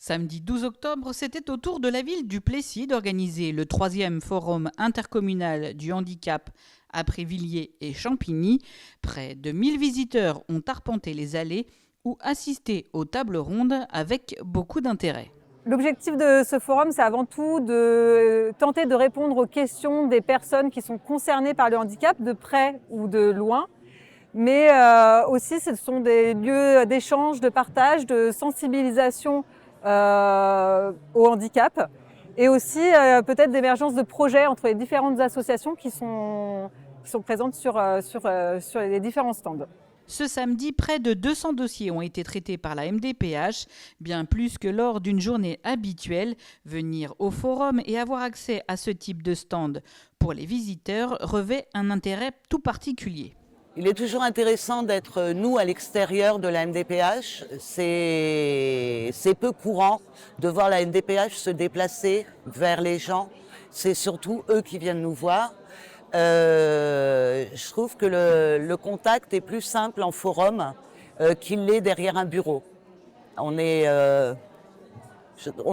Samedi 12 octobre, c'était au tour de la ville du Plessis d'organiser le 3e forum intercommunal du handicap après Villiers et Champigny. Près de 1000 visiteurs ont arpenté les allées ou assisté aux tables rondes avec beaucoup d'intérêt. L'objectif de ce forum, c'est avant tout de tenter de répondre aux questions des personnes qui sont concernées par le handicap, de près ou de loin. Mais aussi, ce sont des lieux d'échange, de partage, de sensibilisation au handicap et aussi peut-être d'émergence de projets entre les différentes associations qui sont présentes sur les différents stands. Ce samedi, près de 200 dossiers ont été traités par la MDPH, bien plus que lors d'une journée habituelle. Venir au forum et avoir accès à ce type de stand pour les visiteurs revêt un intérêt tout particulier. Il est toujours intéressant d'être, nous, à l'extérieur de la MDPH. C'est peu courant de voir la MDPH se déplacer vers les gens. C'est surtout eux qui viennent nous voir. Je trouve que le contact est plus simple en forum qu'il l'est derrière un bureau. On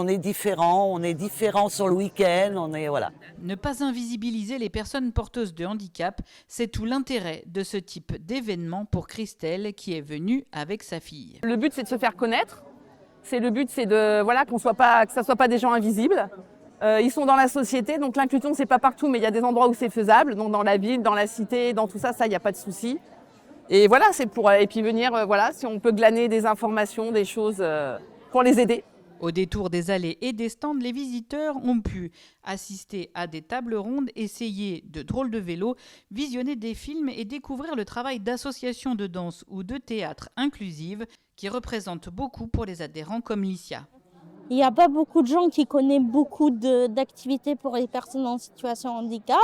est différent sur le week-end, voilà. Ne pas invisibiliser les personnes porteuses de handicap, c'est tout l'intérêt de ce type d'événement pour Christelle qui est venue avec sa fille. Le but, c'est de se faire connaître. Le but, c'est de que ça soit pas des gens invisibles. Ils sont dans la société, donc l'inclusion, c'est pas partout, mais il y a des endroits où c'est faisable, donc dans la ville, dans la cité, dans tout ça, il n'y a pas de souci. Et voilà, et puis venir, si on peut glaner des informations, des choses pour les aider. Au détour des allées et des stands, les visiteurs ont pu assister à des tables rondes, essayer de drôles de vélos, visionner des films et découvrir le travail d'associations de danse ou de théâtre inclusives qui représentent beaucoup pour les adhérents comme Licia. Il n'y a pas beaucoup de gens qui connaissent beaucoup d'activités pour les personnes en situation de handicap.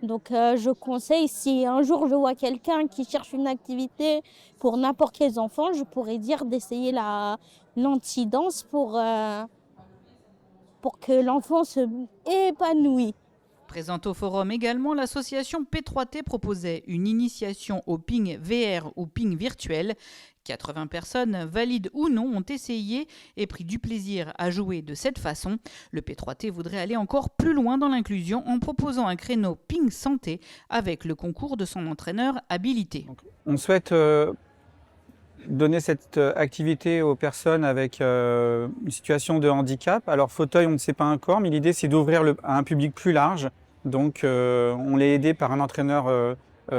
Donc je conseille, si un jour je vois quelqu'un qui cherche une activité pour n'importe quel enfant, je pourrais dire d'essayer l'anti-danse pour que l'enfant se épanouisse. Présente au forum également, l'association P3T proposait une initiation au ping VR ou ping virtuel. 80 personnes, valides ou non, ont essayé et pris du plaisir à jouer de cette façon. Le P3T voudrait aller encore plus loin dans l'inclusion en proposant un créneau ping santé avec le concours de son entraîneur habilité. On souhaite donner cette activité aux personnes avec une situation de handicap. Alors fauteuil, on ne sait pas encore, mais l'idée c'est d'ouvrir à un public plus large. Donc on l'est aidé par un entraîneur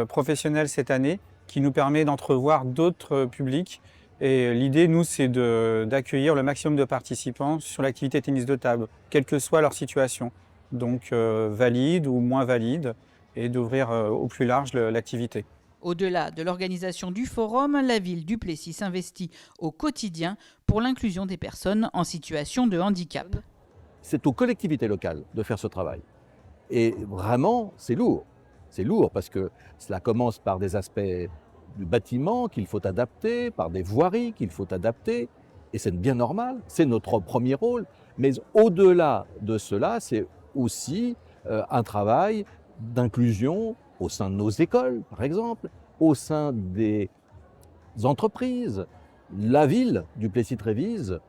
professionnel cette année qui nous permet d'entrevoir d'autres publics. Et l'idée, nous, c'est d'accueillir le maximum de participants sur l'activité tennis de table, quelle que soit leur situation. Donc valide ou moins valide, et d'ouvrir au plus large l'activité. Au-delà de l'organisation du forum, la ville du Plessis s'investit au quotidien pour l'inclusion des personnes en situation de handicap. C'est aux collectivités locales de faire ce travail. Et vraiment, c'est lourd. C'est lourd parce que cela commence par des aspects du bâtiment qu'il faut adapter, par des voiries qu'il faut adapter. Et c'est bien normal, c'est notre premier rôle. Mais au-delà de cela, c'est aussi un travail d'inclusion au sein de nos écoles, par exemple, au sein des entreprises. La ville du Plessis-Trévise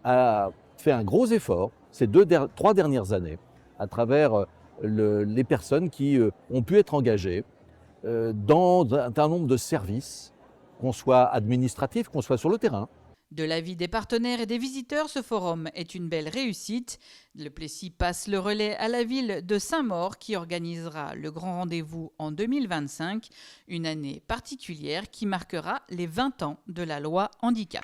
a fait un gros effort ces 3 dernières années à travers les personnes qui ont pu être engagées dans un certain nombre de services, qu'on soit administratif, qu'on soit sur le terrain. De l'avis des partenaires et des visiteurs, ce forum est une belle réussite. Le Plessis passe le relais à la ville de Saint-Maur qui organisera le grand rendez-vous en 2025, une année particulière qui marquera les 20 ans de la loi handicap.